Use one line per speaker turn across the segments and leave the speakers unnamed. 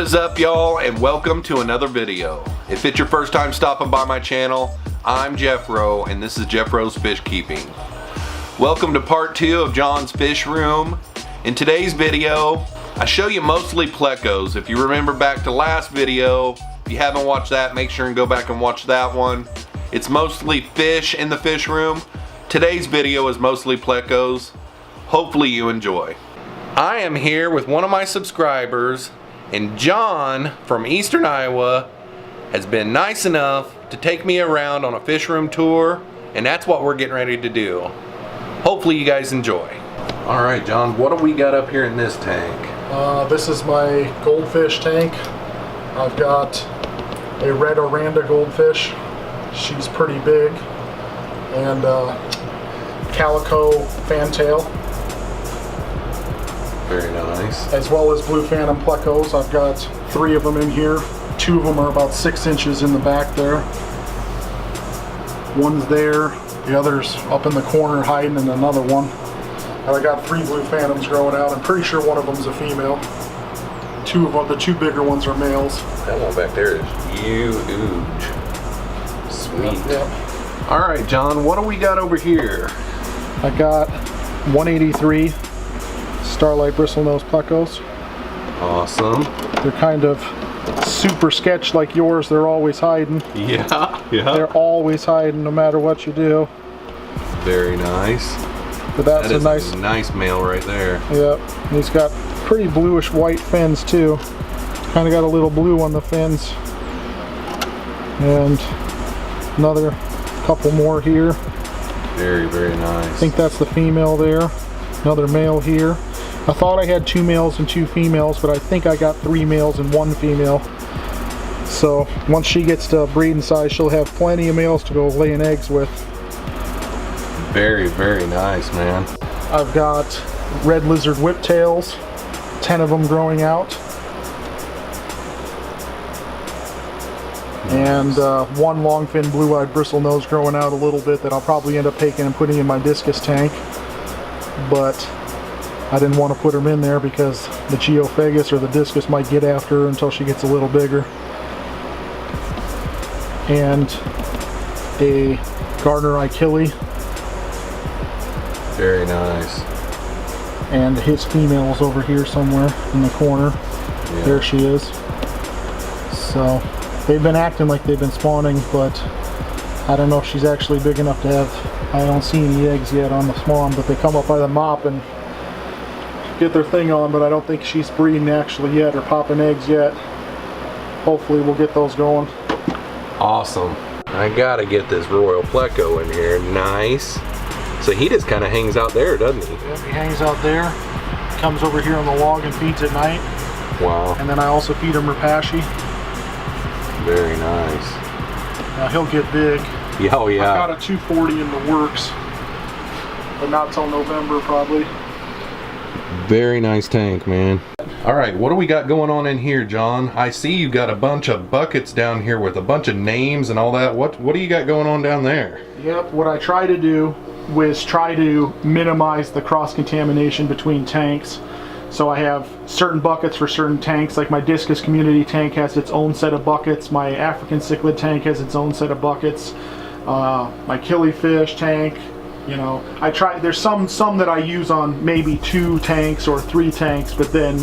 What is up, y'all, and welcome to another video. If it's your first time stopping by my channel, I'm Jeffro, and this is Jeffroz FishKeeping. Welcome to part 2 of John's fish room. In today's video, I show you mostly Plecos. If you remember back to last video, if you haven't watched that, make sure and go back and watch that one. It's mostly fish in the fish room. Today's video is mostly Plecos. Hopefully you enjoy. I am here with one of my subscribers, and John from Eastern Iowa has been nice enough to take me around on a fish room tour, and that's what we're getting ready to do. Hopefully you guys enjoy. All right, John, what do we got up here in this tank?
This is my goldfish tank. I've got a red Oranda goldfish. She's pretty big. And calico fantail.
Very nice.
As well as blue phantom plecos. I've got 3 of them in here. 2 of them are about 6 inches in the back there. One's there, the other's up in the corner hiding in another one. And I got 3 blue phantoms growing out. I'm pretty sure one of them's a female. 2 of them, the 2 bigger ones, are males.
That one back there is huge. Sweet.
Yep.
All right, John, what do we got over here?
I got 183 Starlight Bristlenose Plecos.
Awesome.
They're kind of super sketch like yours. They're always hiding.
Yeah.
They're always hiding no matter what you do.
Very nice.
But that's
that is
a
nice male right there.
Yep. He's got pretty bluish white fins too. Kind of got a little blue on the fins. And another couple more here.
Very, very nice.
I think that's the female there. Another male here. I thought I had 2 males and 2 females, but I think I got 3 males and 1 female. So once she gets to breeding size, she'll have plenty of males to go laying eggs with.
Very, very nice, man.
I've got red lizard whiptails, 10 of them growing out. Nice. And 1 longfin blue-eyed bristlenose growing out a little bit that I'll probably end up taking and putting in my discus tank. But I didn't want to put them in there because the geophagus or the discus might get after her until she gets a little bigger. And a Gardner Achille.
Very nice.
And his female is over here somewhere in the corner. Yeah. There she is. So they've been acting like they've been spawning, but I don't know if she's actually big enough to have. I don't see any eggs yet on the spawn, but they come up by the mop and get their thing on, but I don't think she's breeding actually yet or popping eggs yet. Hopefully we'll get those going.
Awesome. I gotta get this royal Pleco in here. Nice. So he just kind of hangs out there, doesn't he?
Yep, he hangs out there. Comes over here on the log and feeds at night.
Wow.
And then I also feed him rapashi.
Very nice.
Now he'll get big.
Yeah, oh yeah.
I've got a 240 in the works, but not till November probably.
Very nice tank, man. All right, what do we got going on in here, John? I see you got a bunch of buckets down here with a bunch of names and all that. What do you got going on down there? Yep,
what I try to do was try to minimize the cross-contamination between tanks. So I have certain buckets for certain tanks, like my discus community tank has its own set of buckets, my African cichlid tank has its own set of buckets, my killifish tank, you know, I try, there's some that I use on maybe 2 tanks or 3 tanks, but then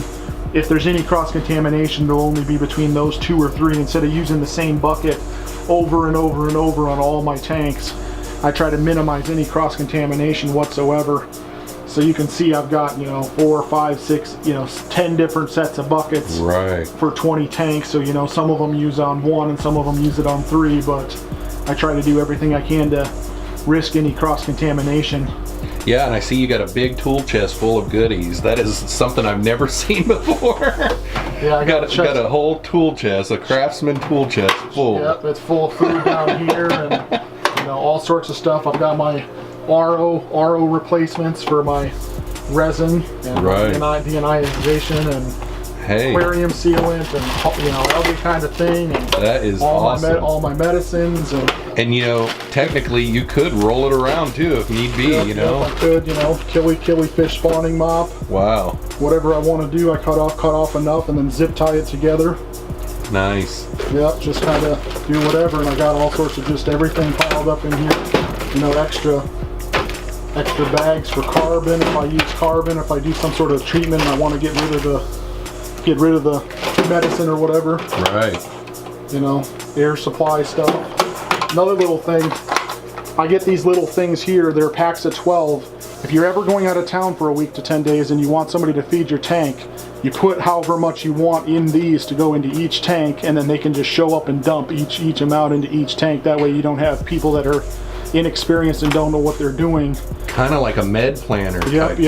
if there's any cross-contamination, it'll only be between those 2 or 3 instead of using the same bucket over and over and over on all my tanks. I try to minimize any cross-contamination whatsoever. So you can see I've got, you know, 4, 5, 6, you know, 10 different sets of buckets for 20 tanks. So, you know, some of them use on 1 and some of them use it on 3, but I try to do everything I can to risk any cross-contamination.
Yeah, and I see you got a big tool chest full of goodies. That is something I've never seen before. Yeah, I got a whole tool chest, a craftsman tool chest full.
Yep, it's full of food down here and, you know, all sorts of stuff. I've got my RO replacements for my resin and deionization and
Hey.
aquarium sealant and, you know, every kind of thing. And
that is awesome.
All my medicines.
And you know, technically you could roll it around too if need be, you know.
I could, you know, killy fish spawning mop.
Wow.
Whatever I want to do, I cut off enough and then zip tie it together.
Nice.
Yep, just kind of do whatever, and I got all sorts of just everything piled up in here. You know, extra bags for carbon if I use carbon, if I do some sort of treatment and I want to get rid of the medicine or whatever.
Right.
You know, air supply stuff. Another little thing, I get these little things here, they're packs of 12. If you're ever going out of town for a week to 10 days and you want somebody to feed your tank, you put however much you want in these to go into each tank, and then they can just show up and dump each amount into each tank. That way you don't have people that are inexperienced and don't know what they're doing. Kind
of like a med planner.
Yep.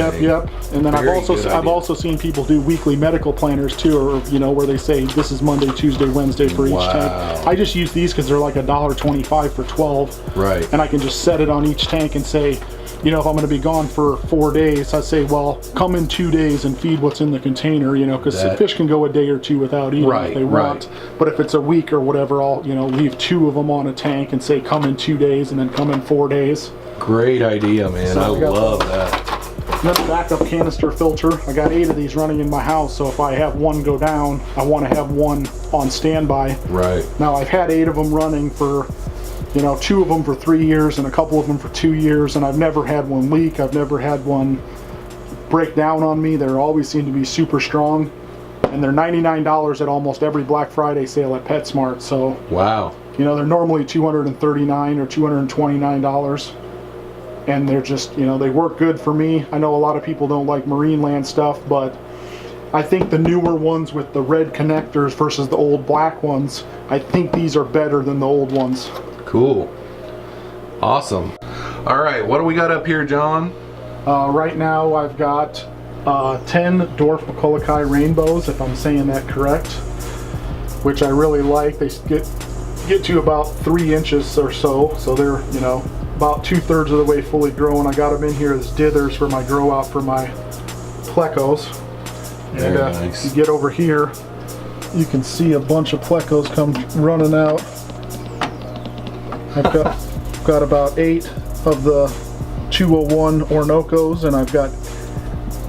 And then I've also seen people do weekly medical planners too, or you know, where they say this is Monday, Tuesday, Wednesday for each tank. I just use these because they're like $1.25 for 12.
Right.
And I can just set it on each tank and say, you know, if I'm going to be gone for 4 days, I say, well, come in 2 days and feed what's in the container, you know, because fish can go a day or two without eating if they want. But if it's a week or whatever, I'll, you know, leave 2 of them on a tank and say, come in 2 days and then come in 4 days.
Great idea, man. So I love that.
Then a backup canister filter. I got 8 of these running in my house, so if I have one go down, I want to have one on standby.
Right.
Now, I've had 8 of them running for, you know, 2 of them for 3 years and a couple of them for 2 years, and I've never had one leak. I've never had one break down on me. They always seem to be super strong, and they're $99 at almost every Black Friday sale at PetSmart. So
wow,
you know, they're normally $239 or $229, and they're just, you know, they work good for me. I know a lot of people don't like marine land stuff, but I think the newer ones with the red connectors versus the old black ones, I think these are better than the old ones.
Cool. Awesome. All right, what do we got up here, John?
Right now I've got 10 dwarf McCullochi rainbows, if I'm saying that correct, which I really like. They get to about 3 inches or so, so they're, you know, about 2/3 of the way fully grown. I got them in here as dithers for my grow out for my Plecos. And nice. You get over here, you can see a bunch of Plecos come running out. I've got about 8 of the 201 Orinoco's, and I've got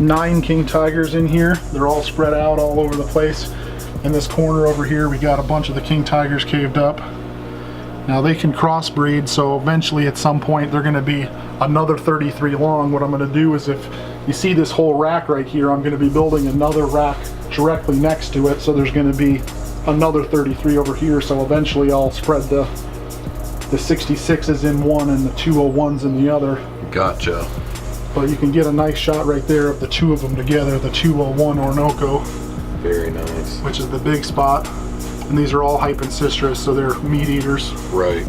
9 king tigers in here. They're all spread out all over the place. In this corner over here, we got a bunch of the king tigers caved up. Now they can crossbreed, so eventually at some point they're going to be another 33 long. What I'm going to do is, if you see this whole rack right here, I'm going to be building another rack directly next to it, so there's going to be another 33 over here. So eventually I'll spread the 66s in one and the 201s in the other.
Gotcha.
But you can get a nice shot right there of the 2 of them together, the 201 Orinoco.
Very nice.
Which is the big spot. And these are all hypencistrus, so they're meat eaters.
Right.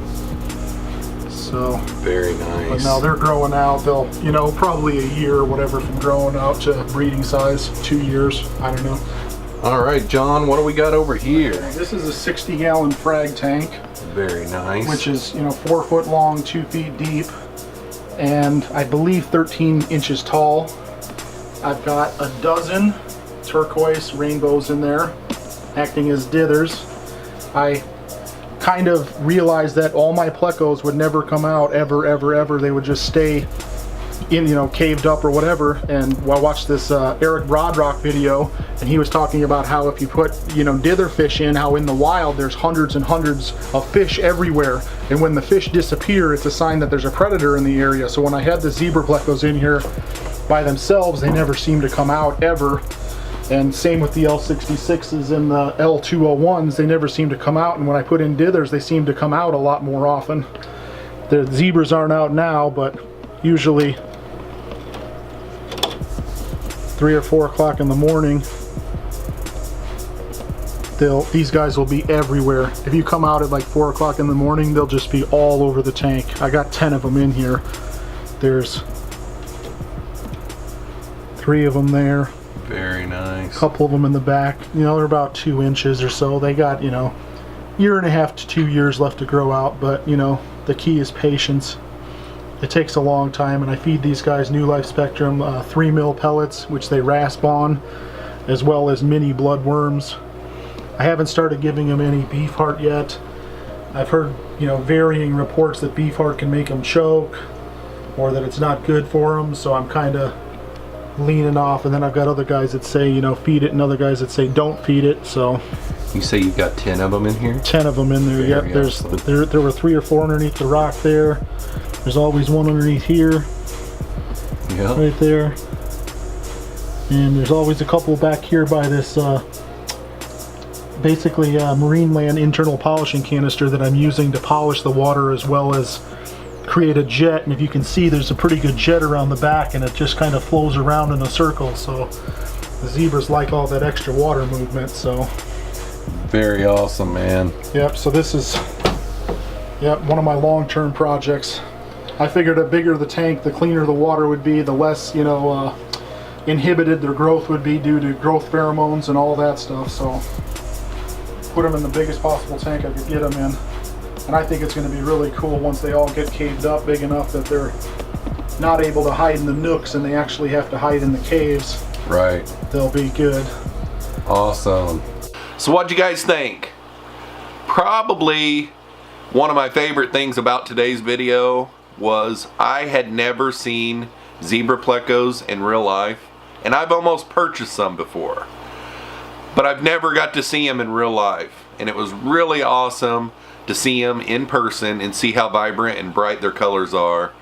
So.
Very nice.
But now they're growing out. They'll, you know, probably a year or whatever from growing out to breeding size. 2 years. I don't know.
All right, John, what do we got over here?
This is a 60-gallon Frag Tank.
Very nice.
Which is, you know, 4 foot long, 2 feet deep, and I believe 13 inches tall. I've got a dozen turquoise rainbows in there, acting as dithers. I kind of realized that all my Plecos would never come out ever. They would just stay in, you know, caved up or whatever. And I watched this Eric Brodrock video, and he was talking about how if you put, you know, dither fish in, how in the wild there's hundreds and hundreds of fish everywhere, and when the fish disappear, it's a sign that there's a predator in the area. So when I had the zebra Plecos in here by themselves, they never seemed to come out ever. And same with the L66s and the L201s, they never seem to come out, and when I put in dithers, they seem to come out a lot more often. The zebras aren't out now, but usually 3 or 4 o'clock in the morning, these guys will be everywhere. If you come out at like 4 o'clock in the morning, they'll just be all over the tank. I got 10 of them in here. There's 3 of them there.
Very nice.
A couple of them in the back. You know, they're about 2 inches or so. They got, you know, 1.5 to 2 years left to grow out, but you know, the key is patience. It takes a long time, and I feed these guys New Life Spectrum 3 mil pellets, which they rasp on. as well as mini bloodworms. I haven't started giving them any beef heart yet. I've heard, you know, varying reports that beef heart can make them choke or that it's not good for them, so I'm kind of leaning off. And then I've got other guys that say, you know, feed it, and other guys that say don't feed it. So
you say you've got 10 of them in here? 10
of them in there. Yep. There were 3 or 4 underneath the rock there. There's always one underneath here.
Yeah.
Right there. And there's always a couple back here by this basically marine land internal polishing canister that I'm using to polish the water as well as create a jet. And if you can see, there's a pretty good jet around the back, and it just kind of flows around in a circle, so the zebras like all that extra water movement. So
very awesome, man.
Yep. So this is one of my long-term projects. I figured the bigger the tank, the cleaner the water would be, the less, you know, inhibited their growth would be due to growth pheromones and all that stuff. So put them in the biggest possible tank I could get them in. And I think it's going to be really cool once they all get caved up big enough that they're not able to hide in the nooks and they actually have to hide in the caves.
Right.
They'll be good.
Awesome. So what'd you guys think? Probably one of my favorite things about today's video was I had never seen zebra plecos in real life, and I've almost purchased some before, but I've never got to see them in real life, and it was really awesome to see them in person and see how vibrant and bright their colors are.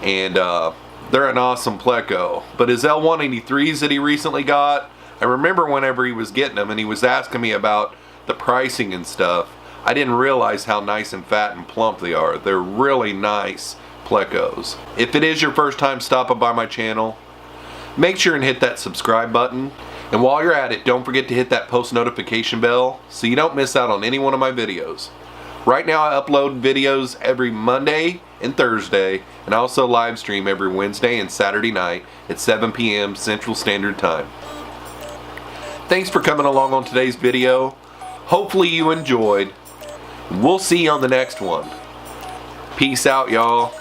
And they're an awesome pleco. But his L183s that he recently got, I remember whenever he was getting them and he was asking me about the pricing and stuff, I didn't realize how nice and fat and plump they are. They're really nice plecos. If it is your first time stopping by my channel, make sure and hit that subscribe button. And while you're at it, don't forget to hit that post notification bell so you don't miss out on any one of my videos. Right now I upload videos every Monday and Thursday, and I also live stream every Wednesday and Saturday night at 7 p.m. Central Standard Time. Thanks for coming along on today's video. Hopefully you enjoyed. We'll see you on the next one. Peace out, y'all.